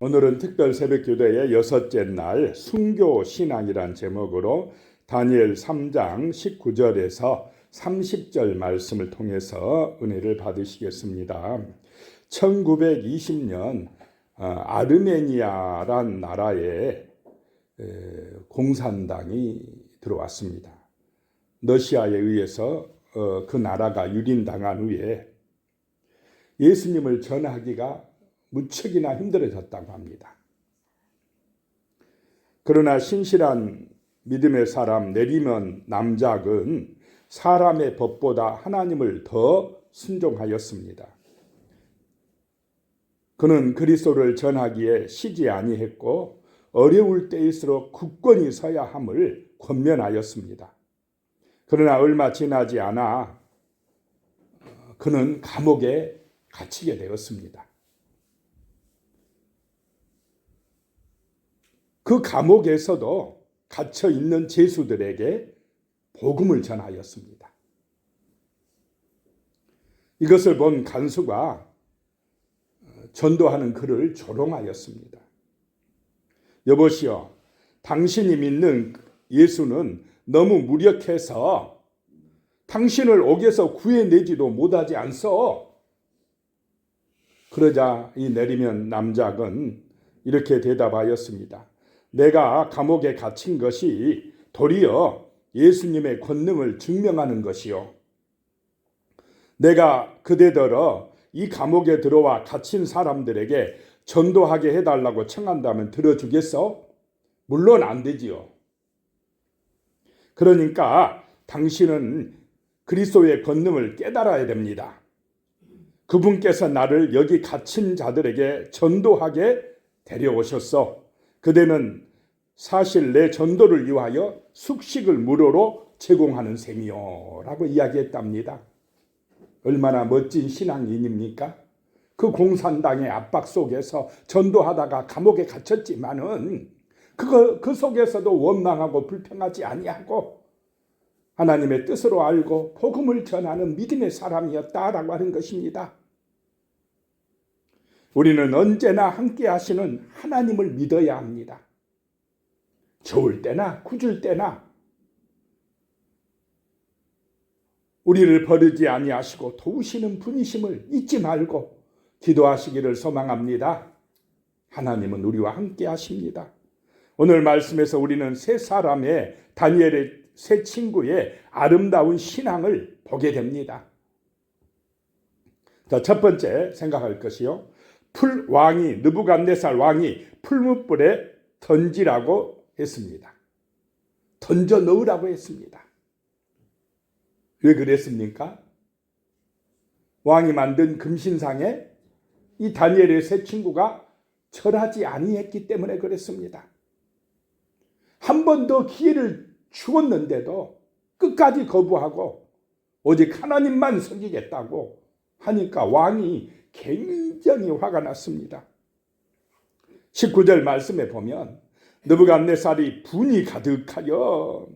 오늘은 특별 새벽 기도의 여섯째 날 순교 신앙이란 제목으로 다니엘 3장 19절에서 30절 말씀을 통해서 은혜를 받으시겠습니다. 1920년 아르메니아란 나라에 공산당이 들어왔습니다. 러시아에 의해서 그 나라가 유린당한 후에 예수님을 전하기가 무척이나 힘들어졌다고 합니다. 그러나 신실한 믿음의 사람 네리면 남작은 사람의 법보다 하나님을 더 순종하였습니다. 그는 그리스도를 전하기에 쉬지 아니했고 어려울 때일수록 굳건히 서야 함을 권면하였습니다. 그러나 얼마 지나지 않아 그는 감옥에 갇히게 되었습니다. 그 감옥에서도 갇혀 있는 죄수들에게 복음을 전하였습니다. 이것을 본 간수가 전도하는 그를 조롱하였습니다. 여보시오, 당신이 믿는 예수는 너무 무력해서 당신을 옥에서 구해내지도 못하지 않소. 그러자 이 내리면 남작은 이렇게 대답하였습니다. 내가 감옥에 갇힌 것이 도리어 예수님의 권능을 증명하는 것이요. 내가 그대더러 이 감옥에 들어와 갇힌 사람들에게 전도하게 해달라고 청한다면 들어주겠어? 물론 안 되지요. 그러니까 당신은 그리스도의 권능을 깨달아야 됩니다. 그분께서 나를 여기 갇힌 자들에게 전도하게 데려오셨어. 그대는 사실 내 전도를 위하여 숙식을 무료로 제공하는 셈이요 라고 이야기했답니다. 얼마나 멋진 신앙인입니까? 그 공산당의 압박 속에서 전도하다가 감옥에 갇혔지만은 그 속에서도 원망하고 불평하지 아니하고 하나님의 뜻으로 알고 복음을 전하는 믿음의 사람이었다라고 하는 것입니다. 우리는 언제나 함께 하시는 하나님을 믿어야 합니다. 좋을 때나 굳을 때나 우리를 버리지 아니하시고 도우시는 분이심을 잊지 말고 기도하시기를 소망합니다. 하나님은 우리와 함께 하십니다. 오늘 말씀에서 우리는 세 사람의 다니엘의 세 친구의 아름다운 신앙을 보게 됩니다. 자, 첫 번째 생각할 것이요. 느부갓네살 왕이 풀무불에 던지라고 했습니다. 던져 넣으라고 했습니다. 왜 그랬습니까? 왕이 만든 금신상에 이 다니엘의 세 친구가 절하지 아니했기 때문에 그랬습니다. 한 번 더 기회를 주었는데도 끝까지 거부하고 오직 하나님만 섬기겠다고 하니까 왕이 굉장히 화가 났습니다. 19절 말씀에 보면 느부갓네살이 분이 가득하여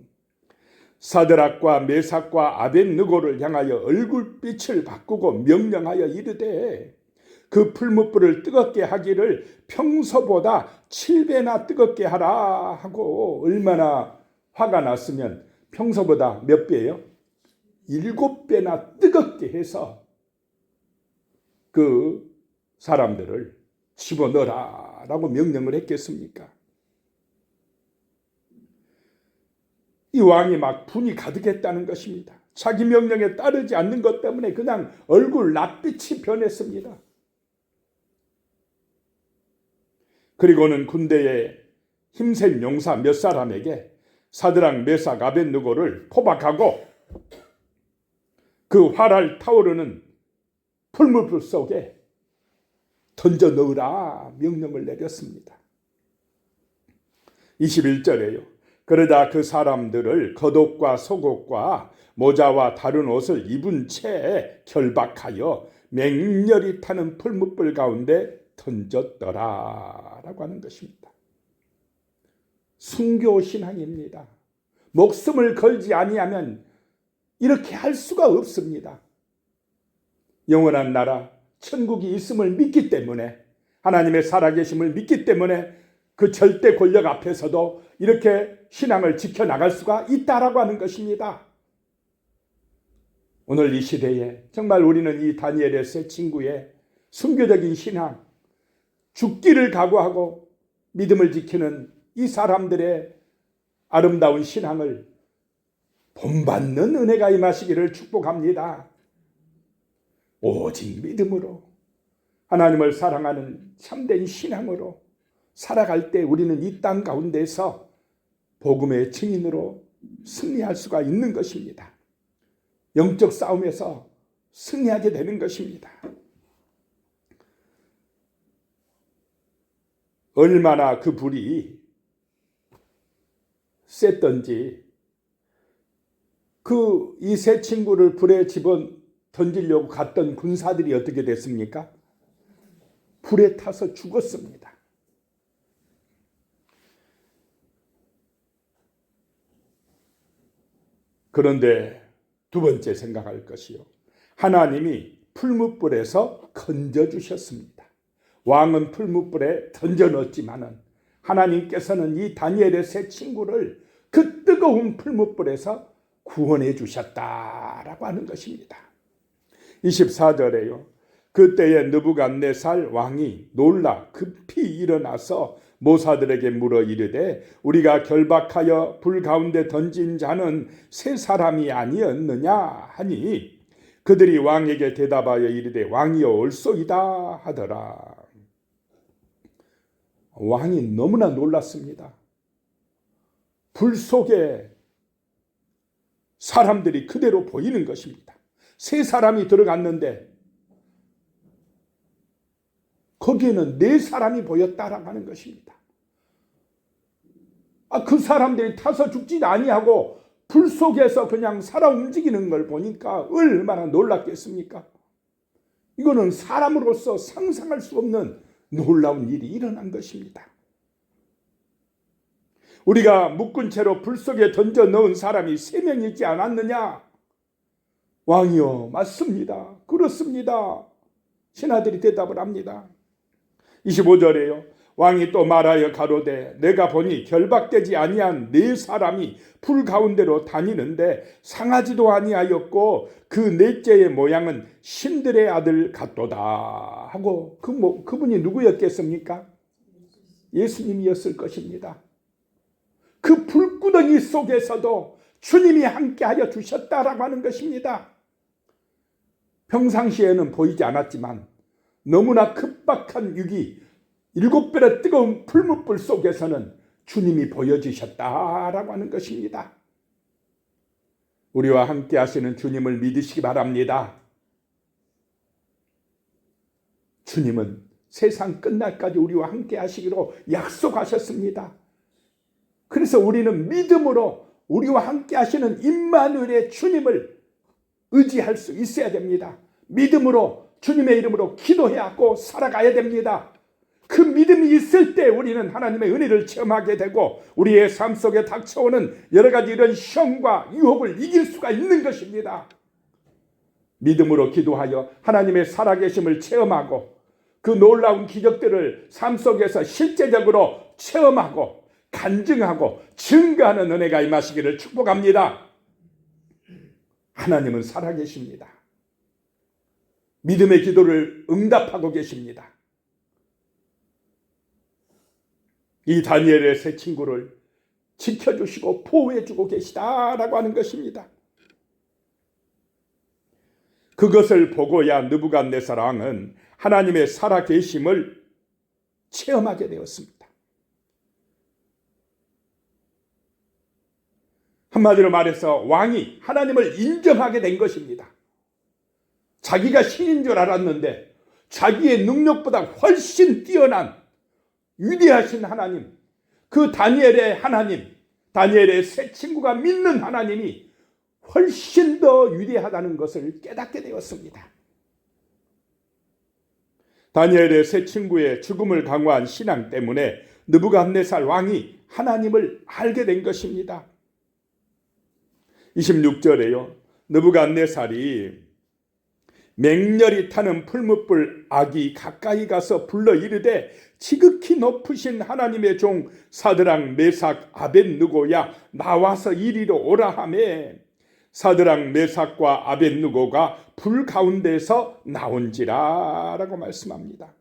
사드락과 메삭과 아벳느고를 향하여 얼굴빛을 바꾸고 명령하여 이르되 그 풀무불을 뜨겁게 하기를 평소보다 7배나 뜨겁게 하라 하고 얼마나 화가 났으면 평소보다 몇 배예요? 7배나 뜨겁게 해서 그 사람들을 집어넣어라 라고 명령을 했겠습니까? 이 왕이 막 분이 가득했다는 것입니다. 자기 명령에 따르지 않는 것 때문에 그냥 얼굴 낯빛이 변했습니다. 그리고는 군대의 힘센 용사 몇 사람에게 사드락, 메삭, 아벳느고를 포박하고 그 활활 타오르는 풀무불 속에 던져 넣으라 명령을 내렸습니다. 21절에요. 그러다 그 사람들을 겉옷과 속옷과 모자와 다른 옷을 입은 채 결박하여 맹렬히 타는 풀무불 가운데 던졌더라 라고 하는 것입니다. 순교 신앙입니다. 목숨을 걸지 아니하면 이렇게 할 수가 없습니다. 영원한 나라 천국이 있음을 믿기 때문에 하나님의 살아계심을 믿기 때문에 그 절대 권력 앞에서도 이렇게 신앙을 지켜나갈 수가 있다라고 하는 것입니다. 오늘 이 시대에 정말 우리는 이 다니엘의 세 친구의 순교적인 신앙, 죽기를 각오하고 믿음을 지키는 이 사람들의 아름다운 신앙을 본받는 은혜가 임하시기를 축복합니다. 오직 믿음으로 하나님을 사랑하는 참된 신앙으로 살아갈 때 우리는 이 땅 가운데서 복음의 증인으로 승리할 수가 있는 것입니다. 영적 싸움에서 승리하게 되는 것입니다. 얼마나 그 불이 셌던지 이 세 친구를 불에 집어 던지려고 갔던 군사들이 어떻게 됐습니까? 불에 타서 죽었습니다. 그런데 두 번째 생각할 것이요, 하나님이 풀무불에서 건져주셨습니다. 왕은 풀무불에 던져 넣었지만은 하나님께서는 이 다니엘의 세 친구를 그 뜨거운 풀무불에서 구원해 주셨다라고 하는 것입니다. 24절에요. 그때에 느부갓네살 왕이 놀라 급히 일어나서 모사들에게 물어 이르되 우리가 결박하여 불 가운데 던진 자는 세 사람이 아니었느냐 하니 그들이 왕에게 대답하여 이르되 왕이여 옳소이다 하더라. 왕이 너무나 놀랐습니다. 불 속에 사람들이 그대로 보이는 것입니다. 세 사람이 들어갔는데 거기에는 네 사람이 보였다라고 하는 것입니다. 그 사람들이 타서 죽지 아니하고 불 속에서 그냥 살아 움직이는 걸 보니까 얼마나 놀랐겠습니까? 이거는 사람으로서 상상할 수 없는 놀라운 일이 일어난 것입니다. 우리가 묶은 채로 불 속에 던져 넣은 사람이 3명이지 않았느냐? 왕이요, 맞습니다. 그렇습니다. 신하들이 대답을 합니다. 25절에요. 왕이 또 말하여 가로되 내가 보니 결박되지 아니한 네 사람이 불 가운데로 다니는데 상하지도 아니하였고 그 넷째의 모양은 신들의 아들 같도다 하고 그분이 누구였겠습니까? 예수님이었을 것입니다. 그 불구덩이 속에서도 주님이 함께하여 주셨다라고 하는 것입니다. 평상시에는 보이지 않았지만 너무나 급박한 위기, 7배의 뜨거운 풀무불 속에서는 주님이 보여주셨다라고 하는 것입니다. 우리와 함께 하시는 주님을 믿으시기 바랍니다. 주님은 세상 끝날까지 우리와 함께 하시기로 약속하셨습니다. 그래서 우리는 믿음으로 우리와 함께 하시는 임마누엘의 주님을 의지할 수 있어야 됩니다. 믿음으로 주님의 이름으로 기도해야하고 살아가야 됩니다. 그 믿음이 있을 때 우리는 하나님의 은혜를 체험하게 되고 우리의 삶 속에 닥쳐오는 여러 가지 이런 시험과 유혹을 이길 수가 있는 것입니다. 믿음으로 기도하여 하나님의 살아계심을 체험하고 그 놀라운 기적들을 삶 속에서 실제적으로 체험하고 간증하고 증거하는 은혜가 임하시기를 축복합니다. 하나님은 살아계십니다. 믿음의 기도를 응답하고 계십니다. 이 다니엘의 세 친구를 지켜주시고 보호해주고 계시다라고 하는 것입니다. 그것을 보고야 느부갓네살 왕은 하나님의 살아계심을 체험하게 되었습니다. 한마디로 말해서 왕이 하나님을 인정하게 된 것입니다. 자기가 신인 줄 알았는데 자기의 능력보다 훨씬 뛰어난 위대하신 하나님, 그 다니엘의 하나님, 다니엘의 세 친구가 믿는 하나님이 훨씬 더 위대하다는 것을 깨닫게 되었습니다. 다니엘의 세 친구의 죽음을 강화한 신앙 때문에 느부갓네살 왕이 하나님을 알게 된 것입니다. 26절에요. 느부갓네살이 맹렬히 타는 풀무불 악이 가까이 가서 불러 이르되 지극히 높으신 하나님의 종 사드락 메삭 아벳느고야 나와서 이리로 오라 하매 사드락 메삭과 아벳느고가 불 가운데서 나온지라 라고 말씀합니다.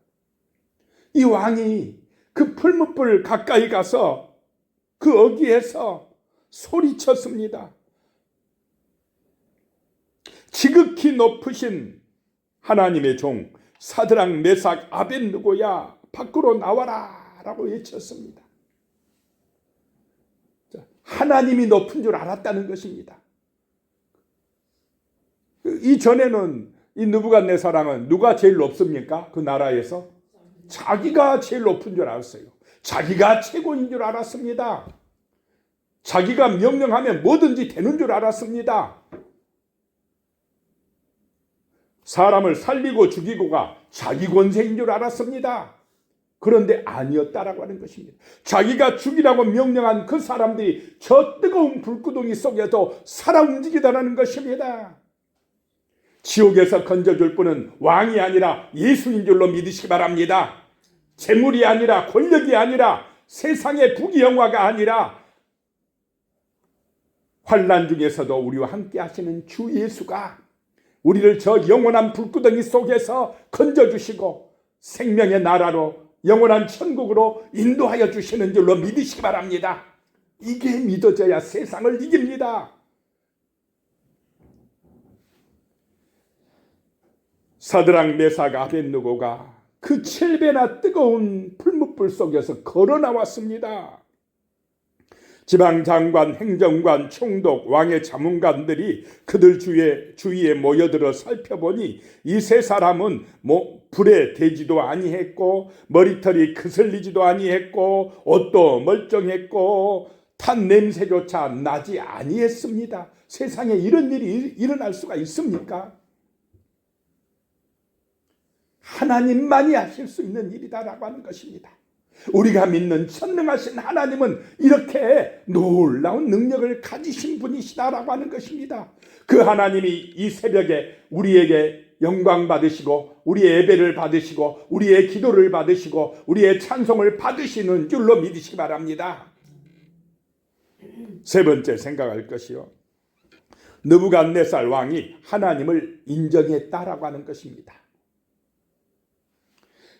이 왕이 그 풀무불 가까이 가서 그 어귀에서 소리쳤습니다. 지극히 높으신 하나님의 종 사드락 메삭 아벳느고야 밖으로 나와라 라고 외쳤습니다. 하나님이 높은 줄 알았다는 것입니다. 이전에는 이 느부갓네살은 누가 제일 높습니까? 그 나라에서 자기가 제일 높은 줄 알았어요. 자기가 최고인 줄 알았습니다. 자기가 명령하면 뭐든지 되는 줄 알았습니다. 사람을 살리고 죽이고가 자기 권세인 줄 알았습니다. 그런데 아니었다라고 하는 것입니다. 자기가 죽이라고 명령한 그 사람들이 저 뜨거운 불구덩이 속에도 살아 움직이다라는 것입니다. 지옥에서 건져줄 분은 왕이 아니라 예수인 줄로 믿으시기 바랍니다. 재물이 아니라 권력이 아니라 세상의 부귀영화가 아니라 환난 중에서도 우리와 함께 하시는 주 예수가 우리를 저 영원한 불구덩이 속에서 건져주시고 생명의 나라로 영원한 천국으로 인도하여 주시는 줄로 믿으시기 바랍니다. 이게 믿어져야 세상을 이깁니다. 사드락 메삭 아벳느고가 그 7배나 뜨거운 풀무불 속에서 걸어 나왔습니다. 지방장관, 행정관, 총독, 왕의 자문관들이 그들 주위에 모여들어 살펴보니 이 세 사람은 불에 대지도 아니했고 머리털이 그슬리지도 아니했고 옷도 멀쩡했고 탄 냄새조차 나지 아니했습니다. 세상에 이런 일이 일어날 수가 있습니까? 하나님만이 하실 수 있는 일이다라고 하는 것입니다. 우리가 믿는 전능하신 하나님은 이렇게 놀라운 능력을 가지신 분이시다라고 하는 것입니다. 그 하나님이 이 새벽에 우리에게 영광 받으시고 우리의 예배를 받으시고 우리의 기도를 받으시고 우리의 찬송을 받으시는 줄로 믿으시기 바랍니다. 세 번째 생각할 것이요, 느부갓네살 왕이 하나님을 인정했다라고 하는 것입니다.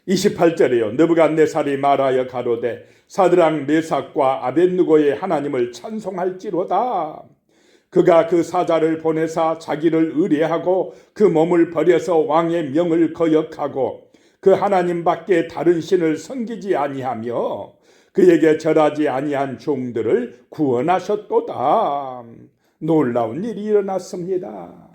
28절에요. 느부갓네살이 말하여 가로되 사드락 메삭과 아벳느고의 하나님을 찬송할지로다. 그가 그 사자를 보내사 자기를 의뢰하고 그 몸을 버려서 왕의 명을 거역하고 그 하나님 밖에 다른 신을 섬기지 아니하며 그에게 절하지 아니한 종들을 구원하셨도다. 놀라운 일이 일어났습니다.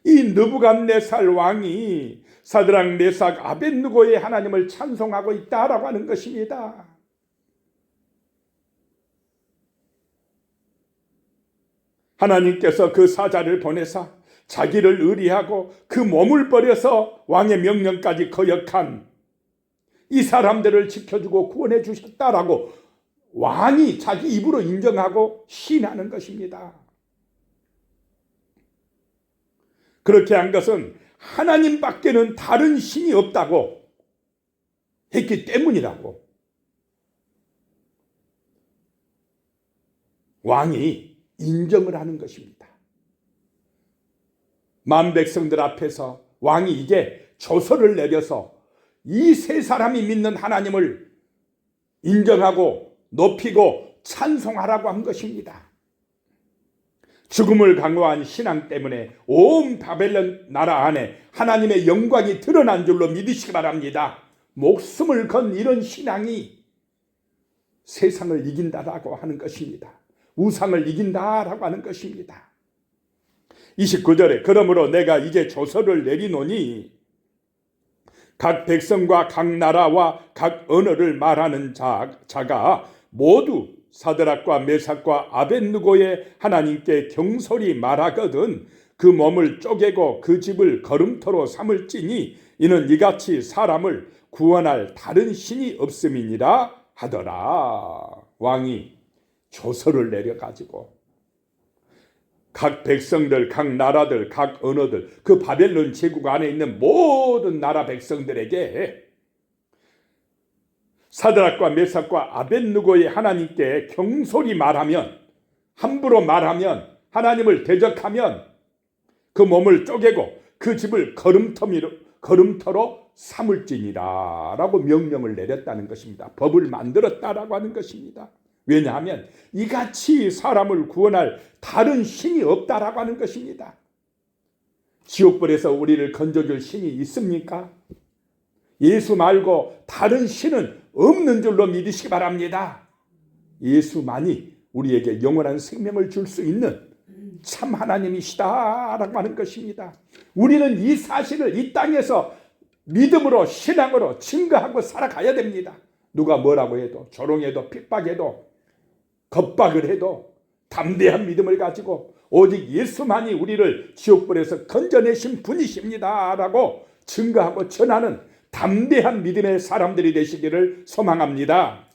이 느부갓네살 왕이 사드락 메삭 아벳느고의 하나님을 찬송하고 있다라고 하는 것입니다. 하나님께서 그 사자를 보내사 자기를 의리하고 그 몸을 버려서 왕의 명령까지 거역한 이 사람들을 지켜주고 구원해 주셨다라고 왕이 자기 입으로 인정하고 시인하는 것입니다. 그렇게 한 것은 하나님 밖에는 다른 신이 없다고 했기 때문이라고 왕이 인정을 하는 것입니다. 만 백성들 앞에서 왕이 이제 조서를 내려서 이 세 사람이 믿는 하나님을 인정하고 높이고 찬송하라고 한 것입니다. 죽음을 강요한 신앙 때문에 온 바벨론 나라 안에 하나님의 영광이 드러난 줄로 믿으시기 바랍니다. 목숨을 건 이런 신앙이 세상을 이긴다라고 하는 것입니다. 우상을 이긴다라고 하는 것입니다. 29절에 그러므로 내가 이제 조서를 내리노니 각 백성과 각 나라와 각 언어를 말하는 자가 모두 사드락과 메삭과 아벳느고의 하나님께 경솔히 말하거든 그 몸을 쪼개고 그 집을 거름터로 삼을지니 이는 이같이 사람을 구원할 다른 신이 없음이니라 하더라. 왕이 조서를 내려가지고 각 백성들, 각 나라들, 각 언어들, 그 바벨론 제국 안에 있는 모든 나라 백성들에게 사드락과 메삭과 아벳느고의 하나님께 경솔히 말하면, 함부로 말하면, 하나님을 대적하면 그 몸을 쪼개고 그 집을 걸음터로 삼을지니라 라고 명령을 내렸다는 것입니다. 법을 만들었다라고 하는 것입니다. 왜냐하면 이같이 사람을 구원할 다른 신이 없다라고 하는 것입니다. 지옥불에서 우리를 건져줄 신이 있습니까? 예수 말고 다른 신은 없는 줄로 믿으시기 바랍니다. 예수만이 우리에게 영원한 생명을 줄 수 있는 참 하나님이시다라고 하는 것입니다. 우리는 이 사실을 이 땅에서 믿음으로 신앙으로 증거하고 살아가야 됩니다. 누가 뭐라고 해도, 조롱해도, 핍박해도, 겁박을 해도 담대한 믿음을 가지고 오직 예수만이 우리를 지옥불에서 건져내신 분이십니다 라고 증거하고 전하는 담대한 믿음의 사람들이 되시기를 소망합니다.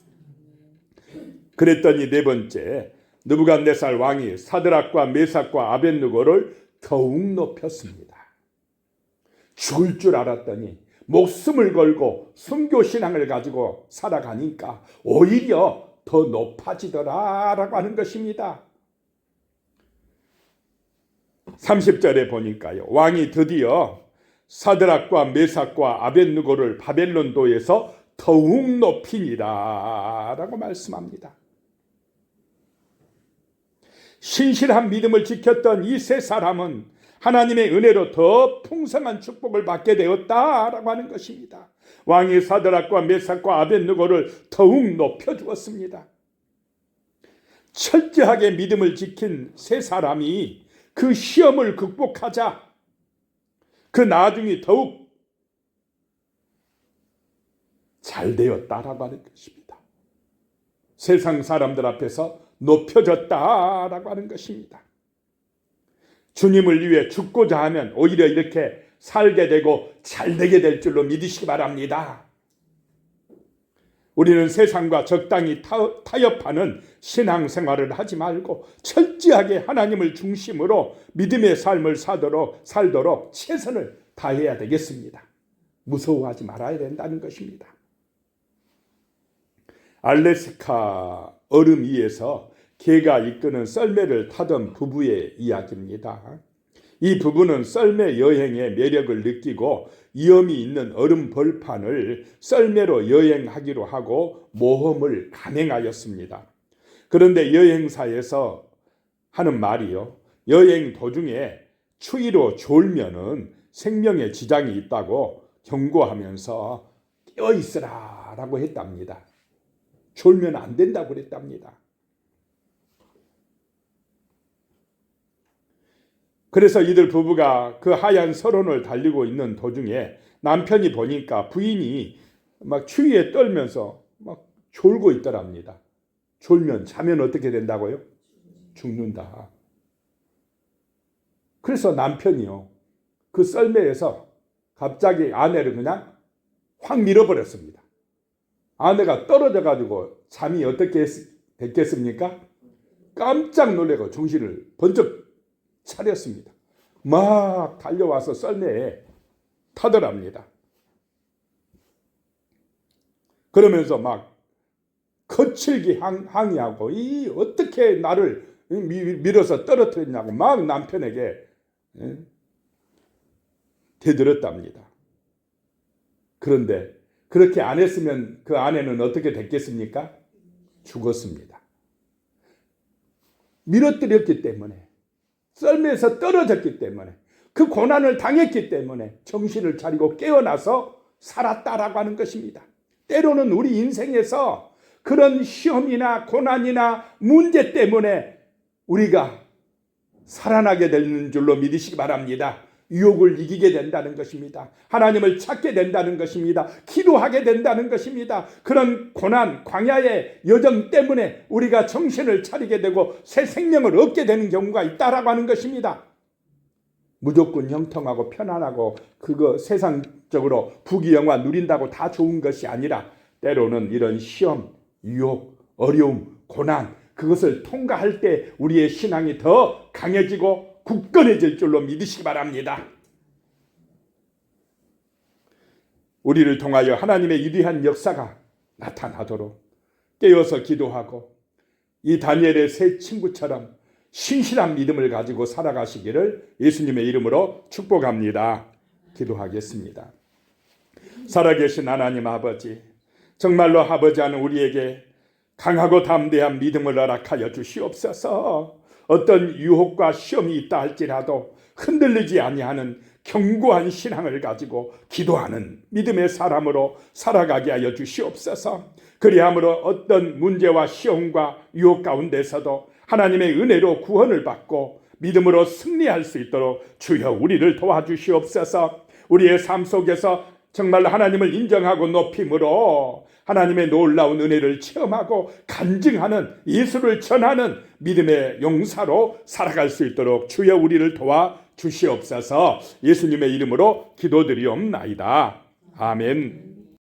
그랬더니 네 번째, 느부갓네살 왕이 사드락과 메삭과 아벳느고를 더욱 높였습니다. 죽을 줄 알았더니 목숨을 걸고 순교신앙을 가지고 살아가니까 오히려 더 높아지더라라고 하는 것입니다. 30절에 보니까요, 왕이 드디어 사드락과 메삭과 아벳느고를 바벨론도에서 더욱 높이니라 라고 말씀합니다. 신실한 믿음을 지켰던 이 세 사람은 하나님의 은혜로 더 풍성한 축복을 받게 되었다라고 하는 것입니다. 왕이 사드락과 메삭과 아벳느고를 더욱 높여주었습니다. 철저하게 믿음을 지킨 세 사람이 그 시험을 극복하자 그 나중이 더욱 잘 되었다라고 하는 것입니다. 세상 사람들 앞에서 높여졌다라고 하는 것입니다. 주님을 위해 죽고자 하면 오히려 이렇게 살게 되고 잘 되게 될 줄로 믿으시기 바랍니다. 우리는 세상과 적당히 타협하는 신앙생활을 하지 말고 철저하게 하나님을 중심으로 믿음의 삶을 살도록 최선을 다해야 되겠습니다. 무서워하지 말아야 된다는 것입니다. 알래스카 얼음 위에서 개가 이끄는 썰매를 타던 부부의 이야기입니다. 이 부부는 썰매 여행의 매력을 느끼고 위험이 있는 얼음 벌판을 썰매로 여행하기로 하고 모험을 감행하였습니다. 그런데 여행사에서 하는 말이요, 여행 도중에 추위로 졸면은 생명에 지장이 있다고 경고하면서 깨어 있으라 라고 했답니다. 졸면 안 된다고 그랬답니다. 그래서 이들 부부가 그 하얀 설원을 달리고 있는 도중에 남편이 보니까 부인이 막 추위에 떨면서 막 졸고 있더랍니다. 졸면, 자면 어떻게 된다고요? 죽는다. 그래서 남편이요, 그 썰매에서 갑자기 아내를 그냥 확 밀어버렸습니다. 아내가 떨어져가지고 잠이 어떻게 됐겠습니까? 깜짝 놀래고 정신을 번쩍 차렸습니다. 막 달려와서 썰매에 타더랍니다. 그러면서 막 거칠게 항의하고 이 어떻게 나를 밀어서 떨어뜨렸냐고 막 남편에게 대들었답니다. 그런데 그렇게 안 했으면 그 아내는 어떻게 됐겠습니까? 죽었습니다. 밀어뜨렸기 때문에, 썰매에서 떨어졌기 때문에, 그 고난을 당했기 때문에 정신을 차리고 깨어나서 살았다라고 하는 것입니다. 때로는 우리 인생에서 그런 시험이나 고난이나 문제 때문에 우리가 살아나게 되는 줄로 믿으시기 바랍니다. 유혹을 이기게 된다는 것입니다. 하나님을 찾게 된다는 것입니다. 기도하게 된다는 것입니다. 그런 고난, 광야의 여정 때문에 우리가 정신을 차리게 되고 새 생명을 얻게 되는 경우가 있다라고 하는 것입니다. 무조건 형통하고 편안하고 그거 세상적으로 부귀영화 누린다고 다 좋은 것이 아니라 때로는 이런 시험, 유혹, 어려움, 고난, 그것을 통과할 때 우리의 신앙이 더 강해지고 굳건해질 줄로 믿으시기 바랍니다. 우리를 통하여 하나님의 위대한 역사가 나타나도록 깨어서 기도하고 이 다니엘의 세 친구처럼 신실한 믿음을 가지고 살아가시기를 예수님의 이름으로 축복합니다. 기도하겠습니다. 살아계신 하나님 아버지, 정말로 아버지는 우리에게 강하고 담대한 믿음을 허락하여 주시옵소서. 어떤 유혹과 시험이 있다 할지라도 흔들리지 아니하는 견고한 신앙을 가지고 기도하는 믿음의 사람으로 살아가게 하여 주시옵소서. 그리함으로 어떤 문제와 시험과 유혹 가운데서도 하나님의 은혜로 구원을 받고 믿음으로 승리할 수 있도록 주여 우리를 도와주시옵소서. 우리의 삶 속에서 정말 하나님을 인정하고 높임으로 하나님의 놀라운 은혜를 체험하고 간증하는, 예수를 전하는 믿음의 용사로 살아갈 수 있도록 주여 우리를 도와주시옵소서. 예수님의 이름으로 기도드리옵나이다. 아멘.